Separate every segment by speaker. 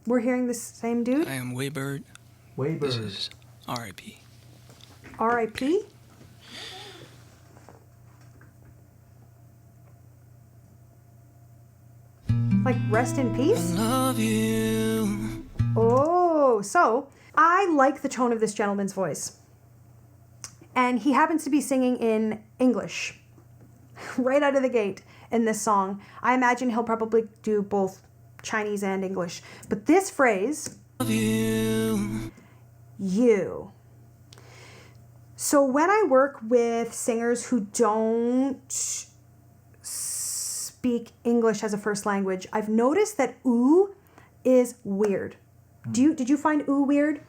Speaker 1: We're hearing the same dude?
Speaker 2: I am WeiBird.
Speaker 3: WeiBird.
Speaker 2: This is R.I.P.
Speaker 1: R.I.P? Like rest in peace?
Speaker 2: I love you.
Speaker 1: Oh, so I like the tone of this gentleman's voice. And he happens to be singing in English right out of the gate in this song. I imagine he'll probably do both Chinese and English. But this phrase, you. So when I work with singers who don't speak English as a first language, I've noticed that ooh is weird. Did you find ooh weird?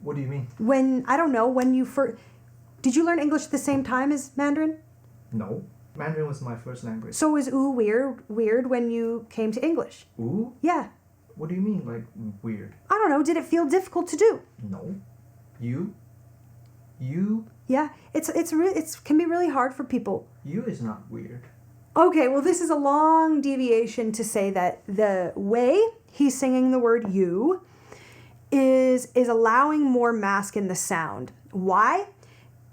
Speaker 3: What do you mean?
Speaker 1: When, I don't know, when you first... Did you learn English at the same time as Mandarin?
Speaker 3: No. Mandarin was my first language.
Speaker 1: So is ooh weird when you came to English?
Speaker 3: Ooh?
Speaker 1: Yeah.
Speaker 3: What do you mean, like, weird?
Speaker 1: I don't know. Did it feel difficult to do?
Speaker 3: No. You?
Speaker 1: Yeah. It can be really hard for people.
Speaker 3: You is not weird.
Speaker 1: Okay, well, this is a long deviation to say that the way he's singing the word you is allowing more mask in the sound. Why?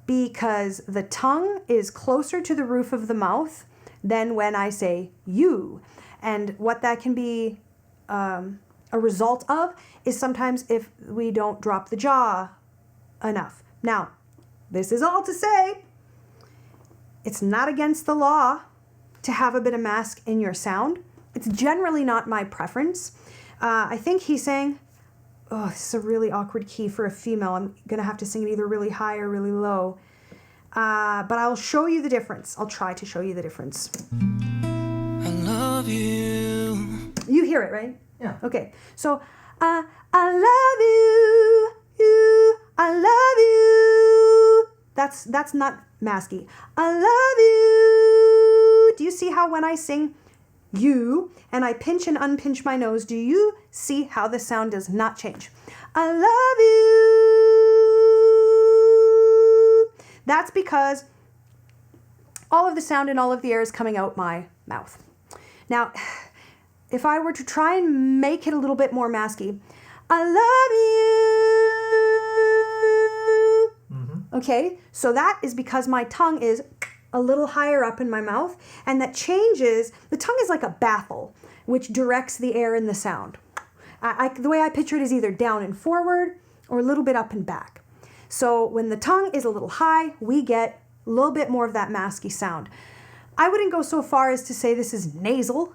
Speaker 1: Because the tongue is closer to the roof of the mouth than when I say you. And what that can be a result of is sometimes if we don't drop the jaw enough. Now, this is all to say, it's not against the law to have a bit of mask in your sound. It's generally not my preference. I think he's saying, oh, this is a really awkward key for a female. I'm going to have to sing it either really high or really low. But I'll show you the difference. I'll try to show you the difference.
Speaker 2: I love you.
Speaker 1: You hear it, right?
Speaker 3: Yeah.
Speaker 1: Okay. So, I love you, I love you. That's not masky. I love you. Do you see how when I sing you and I pinch and unpinch my nose, do you see how the sound does not change? I love you. That's because all of the sound and all of the air is coming out my mouth. Now, if I were to try and make it a little bit more masky, I love you. Mm-hmm. Okay, so that is because my tongue is a little higher up in my mouth, and that changes, the tongue is like a baffle, which directs the air in the sound. The way I picture it is either down and forward or a little bit up and back. So when the tongue is a little high, we get a little bit more of that masky sound. I wouldn't go so far as to say this is nasal,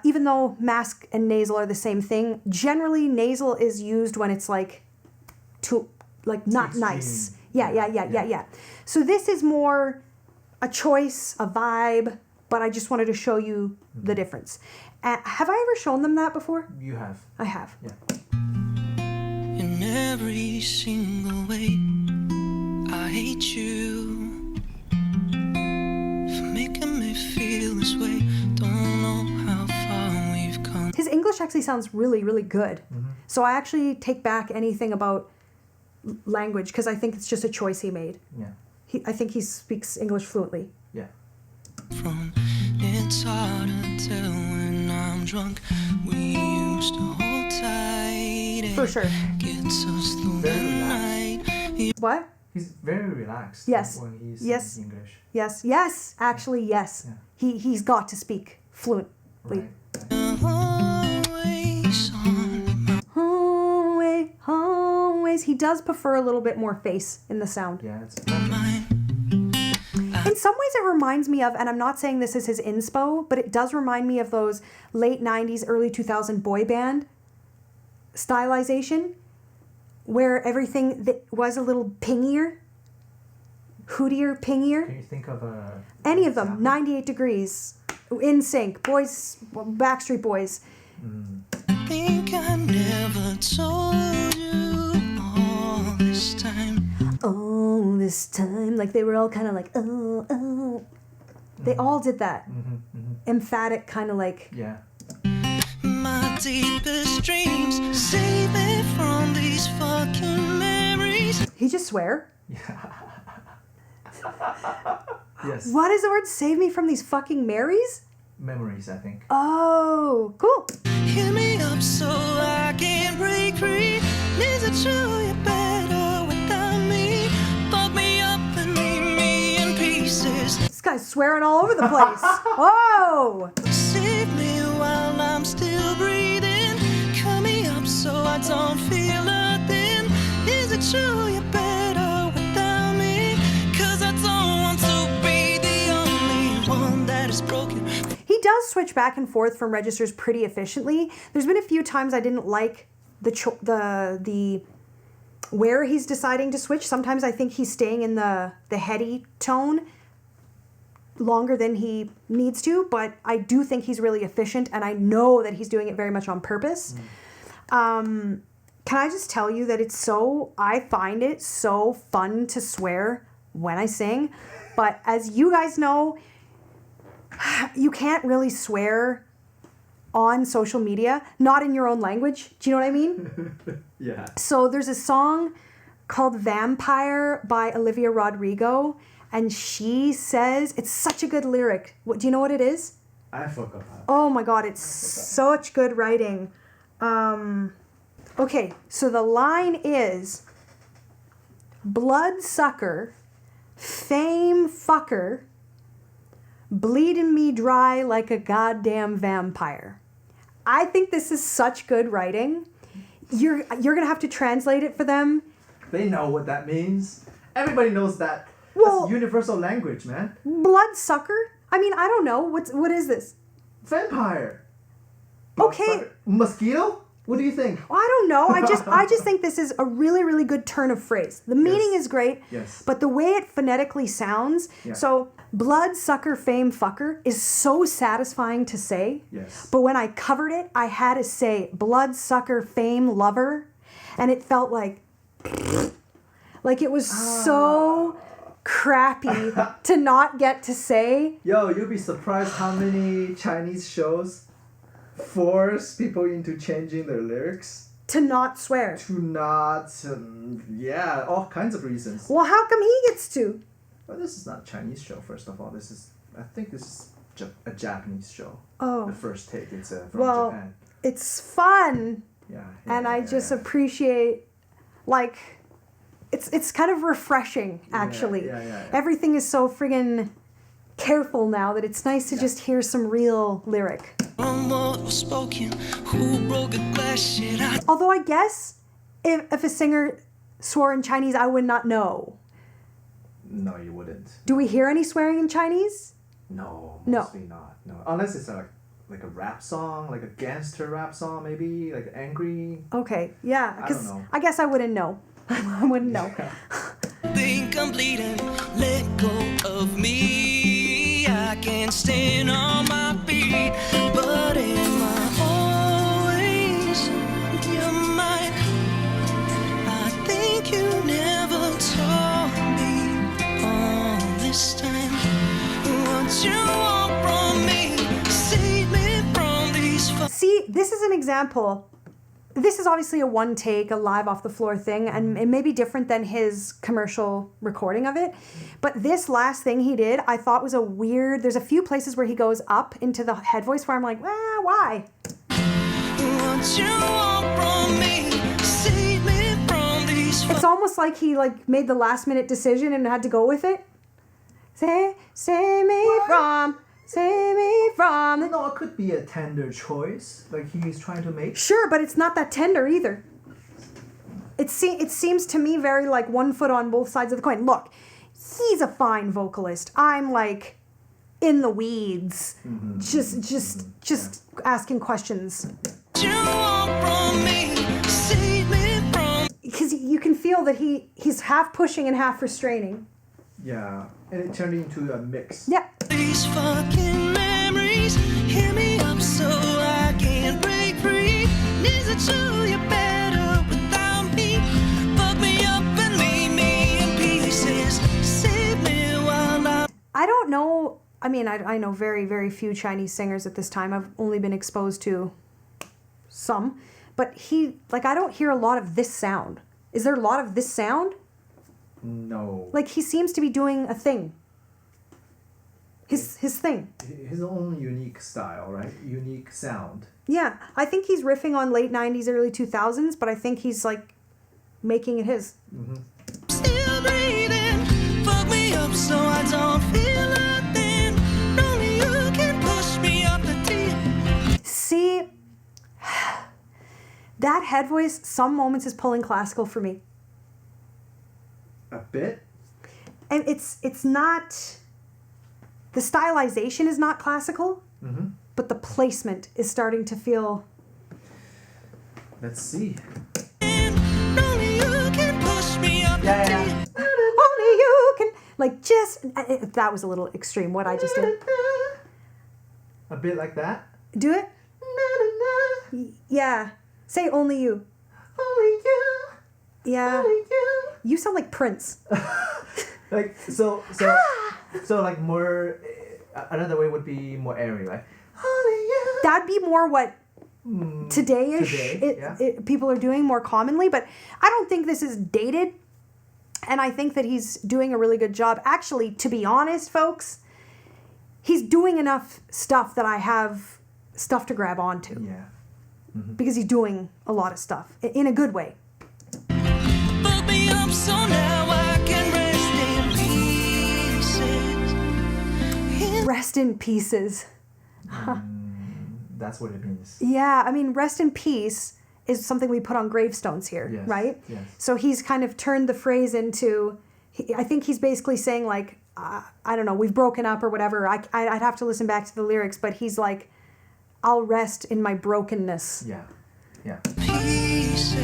Speaker 1: even though mask and nasal are the same thing. Generally, nasal is used when it's like not nice. Yeah. So this is more a choice, a vibe, but I just wanted to show you the difference. Have I ever shown them that before?
Speaker 3: You have.
Speaker 1: I have.
Speaker 3: Yeah.
Speaker 2: In every single way, I hate you for making me feel this way. Don't know how far we've come.
Speaker 1: His English actually sounds really, really good. Mm-hmm. So I actually take back anything about language because I think it's just a choice he made.
Speaker 3: Yeah.
Speaker 1: I think he speaks English fluently.
Speaker 3: Yeah.
Speaker 2: From it's hard to tell when I'm drunk. We used to hold tight.
Speaker 1: For sure.
Speaker 2: Gets us through the night.
Speaker 1: What?
Speaker 3: He's very relaxed.
Speaker 1: Yes.
Speaker 3: When he's
Speaker 1: yes.
Speaker 3: in English.
Speaker 1: Yes. Actually, yes.
Speaker 3: Yeah.
Speaker 1: He's got to speak fluently.
Speaker 3: Right.
Speaker 1: Always. He does prefer a little bit more face in the sound.
Speaker 3: Yeah, it's
Speaker 1: in some ways it reminds me of, and I'm not saying this is his inspo, but it does remind me of those late 90s, early 2000 boy band stylization where everything that was a little pingier, hootier, pingier.
Speaker 3: Can you think of
Speaker 1: any of them? 98 Degrees, In Sync, Boys, Backstreet Boys.
Speaker 2: I think I never told you all this time.
Speaker 1: All this time, like they were all kind of like oh. They all did that. Emphatic kind of like.
Speaker 3: Yeah.
Speaker 2: My deepest dreams save me from these fucking memories.
Speaker 1: He just swear?
Speaker 3: Yeah. Yes.
Speaker 1: What is the word? Save me from these fucking Marys?
Speaker 3: Memories, I think.
Speaker 1: Oh, cool.
Speaker 2: Hear me up so I can break free. Is it true you're better without me? Fuck me up and leave me in pieces.
Speaker 1: This guy's swearing all over the place. Whoa!
Speaker 2: Save me while I'm still breathing. Cut me up so I don't feel nothing. Is it true you're better without me? 'Cause I don't want to be the only one that is broken.
Speaker 1: He does switch back and forth from registers pretty efficiently. There's been a few times I didn't like the where he's deciding to switch. Sometimes I think he's staying in the heady tone longer than he needs to, but I do think he's really efficient, and I know that he's doing it very much on purpose. Can I just tell you that I find it so fun to swear when I sing, but as you guys know, you can't really swear on social media, not in your own language. Do you know what I mean?
Speaker 3: Yeah.
Speaker 1: So there's a song called Vampire by Olivia Rodrigo, and she says, it's such a good lyric. Do you know what it is?
Speaker 3: I forgot.
Speaker 1: Oh my God, it's such good writing. Okay, so the line is, bloodsucker, fame fucker, bleeding me dry like a goddamn vampire. I think this is such good writing. You're gonna have to translate it for them.
Speaker 3: They know what that means. Everybody knows that.
Speaker 1: Well-
Speaker 3: That's universal language, man.
Speaker 1: Bloodsucker? I mean, I don't know. What is this?
Speaker 3: Vampire.
Speaker 1: Okay.
Speaker 3: Bloodsucker. Mosquito? What do you think?
Speaker 1: Well, I don't know. I just think this is a really, really good turn of phrase. The meaning is great,
Speaker 3: Yes.
Speaker 1: but the way it phonetically sounds,
Speaker 3: Yeah.
Speaker 1: so bloodsucker, fame fucker is so satisfying to say.
Speaker 3: Yes.
Speaker 1: But when I covered it, I had to say bloodsucker, fame lover, and it felt like it was so crappy to not get to say.
Speaker 3: Yo, you'll be surprised how many Chinese shows force people into changing their lyrics
Speaker 1: To not swear.
Speaker 3: to not, yeah, all kinds of reasons.
Speaker 1: Well, how come he gets to?
Speaker 3: Well, this is not a Chinese show, first of all. I think this is a Japanese show.
Speaker 1: Oh.
Speaker 3: The first take, it's from
Speaker 1: Well,
Speaker 3: Japan.
Speaker 1: it's fun.
Speaker 3: Yeah.
Speaker 1: And I just appreciate, like, it's kind of refreshing, actually.
Speaker 3: yeah.
Speaker 1: Everything is so friggin' careful now that it's nice to just hear some real lyric.
Speaker 2: One word was spoken. Who broke a glass? Shit, I
Speaker 1: Although I guess if a singer swore in Chinese, I would not know.
Speaker 3: No, you wouldn't.
Speaker 1: Do we hear any swearing in Chinese?
Speaker 3: No,
Speaker 1: No.
Speaker 3: mostly not. No, unless it's like a rap song, like a gangster rap song, maybe like angry.
Speaker 1: Okay, yeah,
Speaker 3: I don't
Speaker 1: because
Speaker 3: know.
Speaker 1: I guess I wouldn't know. I wouldn't know.
Speaker 2: think I'm bleeding. Let go of me. I can't stand on my feet, but am I always on your mind? I think you never told me all this time what you want from me. Save me from these.
Speaker 1: See, this is an example. This is obviously a one take, a live off the floor thing, and it may be different than his commercial recording of it. But this last thing he did, I thought was a weird. There's a few places where he goes up into the head voice where I'm like, why?
Speaker 2: What you want from me? Save me from these.
Speaker 1: It's almost like he made the last minute decision and had to go with it. Save me from.
Speaker 3: No, it could be a tender choice, like he's trying to make.
Speaker 1: Sure, but it's not that tender either. It seems to me very like one foot on both sides of the coin. Look, he's a fine vocalist. I'm like in the weeds, just asking questions.
Speaker 2: You want from me? Save me from.
Speaker 1: Because you can feel that he's half pushing and half restraining.
Speaker 3: Yeah, and it turned into a mix.
Speaker 1: Yeah.
Speaker 2: These fucking memories hear me up so I can break free. Is it true you're better without me? Fuck me up and leave me in pieces. Save me while
Speaker 1: I don't know. I mean, I know very, very few Chinese singers at this time. I've only been exposed to some. But I don't hear a lot of this sound. Is there a lot of this sound?
Speaker 3: No.
Speaker 1: Like, he seems to be doing a thing. his thing.
Speaker 3: His own unique style, right? Unique sound.
Speaker 1: Yeah, I think he's riffing on late 90s, early 2000s, but I think he's like making it his.
Speaker 2: Still breathing, fuck me up so I don't feel nothing. Only you can push me up the deep.
Speaker 1: See, that head voice, some moments is pulling classical for me.
Speaker 3: A bit?
Speaker 1: And it's not, the stylization is not classical, but the placement is starting to feel.
Speaker 3: Let's see.
Speaker 2: Only you can push me up the deep.
Speaker 1: Only you can, like, just, that was a little extreme, what I just did.
Speaker 3: A bit like that?
Speaker 1: Do it? Yeah. Say only you.
Speaker 3: Only you.
Speaker 1: Yeah.
Speaker 3: Only you.
Speaker 1: You sound like Prince.
Speaker 3: Like, so like more, another way would be more airy, like, only you.
Speaker 1: That'd be more what today-ish people are doing more commonly, but I don't think this is dated, and I think that he's doing a really good job. Actually, to be honest, folks, he's doing enough stuff that I have stuff to grab onto.
Speaker 3: Yeah.
Speaker 1: Because he's doing a lot of stuff in a good way.
Speaker 2: Fuck me up so now I can rest in pieces.
Speaker 1: Rest in pieces.
Speaker 3: That's what it means.
Speaker 1: Yeah, I mean, rest in peace is something we put on gravestones here,
Speaker 3: Yes,
Speaker 1: right?
Speaker 3: yes.
Speaker 1: So he's kind of turned the phrase into, I think he's basically saying like, I don't know, we've broken up or whatever. I'd have to listen back to the lyrics, but he's like, I'll rest in my brokenness.
Speaker 3: Yeah. Yeah.
Speaker 2: Pieces,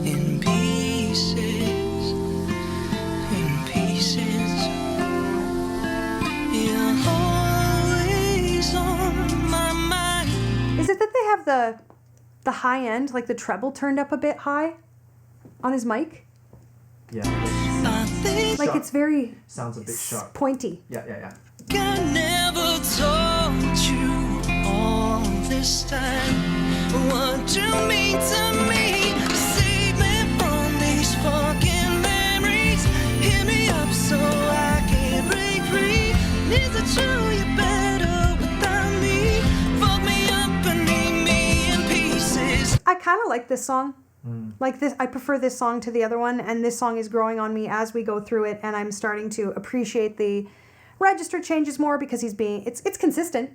Speaker 2: in pieces, in pieces. You're always on my mind.
Speaker 1: Is it that they have the high end, like the treble turned up a bit high on his mic?
Speaker 3: Yeah.
Speaker 2: I think
Speaker 1: Like
Speaker 3: Sharp.
Speaker 1: it's very
Speaker 3: Sounds a bit sharp.
Speaker 1: pointy.
Speaker 3: Yeah.
Speaker 2: I never told you all this time what you mean to me. Save me from these fucking memories. Hit me up so I can break free. Is it true you're better without me? Fuck me up and leave me in pieces.
Speaker 1: I kind of like this song. Like this, I prefer this song to the other one, and this song is growing on me as we go through it, and I'm starting to appreciate the register changes more because he's being, it's consistent.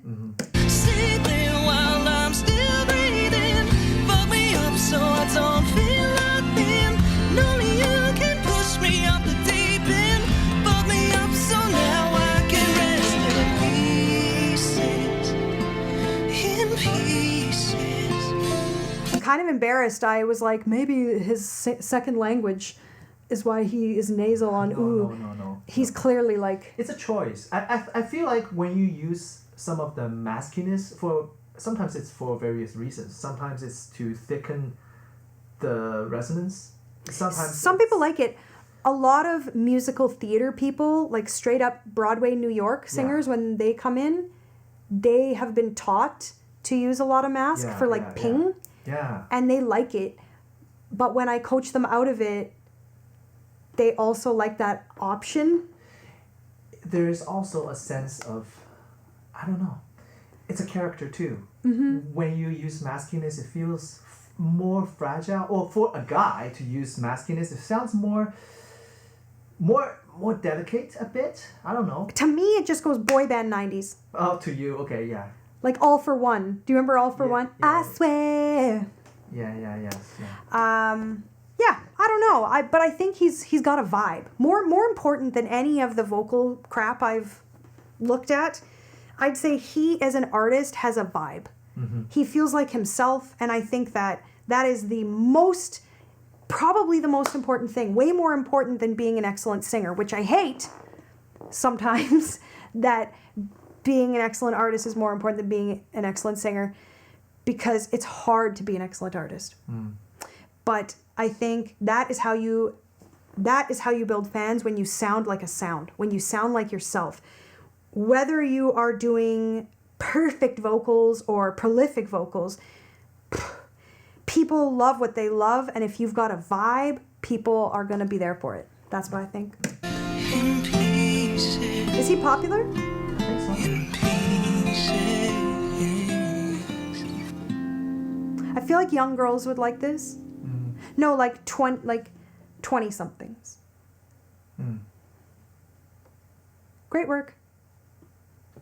Speaker 2: Sleeping while I'm still breathing. Fuck me up so I don't feel nothing. Only you can push me up the deep end. Fuck me up so now I can rest in pieces.
Speaker 1: I'm kind of embarrassed. I was like, maybe his second language is why he is nasal on ooh.
Speaker 3: No.
Speaker 1: He's clearly like,
Speaker 3: It's a choice. I feel like when you use some of the masculineness sometimes it's for various reasons. Sometimes it's to thicken the resonance. Sometimes
Speaker 1: some people like it. A lot of musical theater people, like straight up Broadway New York singers, when they come in, they have been taught to use a lot of mask for like ping.
Speaker 3: Yeah.
Speaker 1: And they like it. But when I coach them out of it, they also like that option.
Speaker 3: There's also a sense of, I don't know, it's a character too. When you use masculineness, it feels more fragile. Or for a guy to use masculineness, it sounds more delicate a bit. I don't know.
Speaker 1: To me, it just goes boy band 90s.
Speaker 3: Oh, to you, okay, yeah.
Speaker 1: Like All For One. Do you remember All For
Speaker 3: Yeah,
Speaker 1: One?
Speaker 3: yeah.
Speaker 1: I swear.
Speaker 3: Yeah.
Speaker 1: Yeah, I don't know. But I think he's got a vibe. More important than any of the vocal crap I've looked at, I'd say he as an artist has a vibe. He feels like himself, and I think that is probably the most important thing. Way more important than being an excellent singer, which I hate sometimes, that being an excellent artist is more important than being an excellent singer, because it's hard to be an excellent artist. But I think that is how you build fans, when you sound like a sound, when you sound like yourself. Whether you are doing perfect vocals or prolific vocals, people love what they love, and if you've got a vibe, people are going to be there for it. That's what I think.
Speaker 2: In pieces.
Speaker 1: Is he popular?
Speaker 3: I think so.
Speaker 2: in pieces.
Speaker 1: I feel like young girls would like this. No, like 20 somethings. Great work.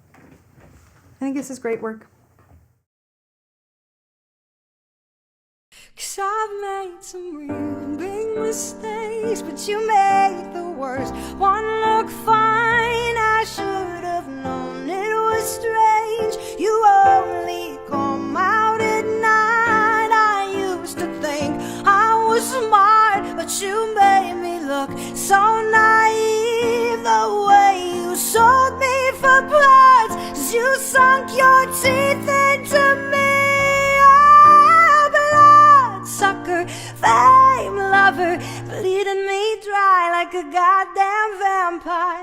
Speaker 1: I think this is great work.
Speaker 4: 'Cause I've made some real big mistakes, but you made the worst one look fine. I should have known it was strange. You only come out at night. I used to think I was smart, but you made me look so naive. The way you sold me for parts, 'cause you sunk your teeth into me. Sucker, fame lover, bleeding me dry like a goddamn vampire.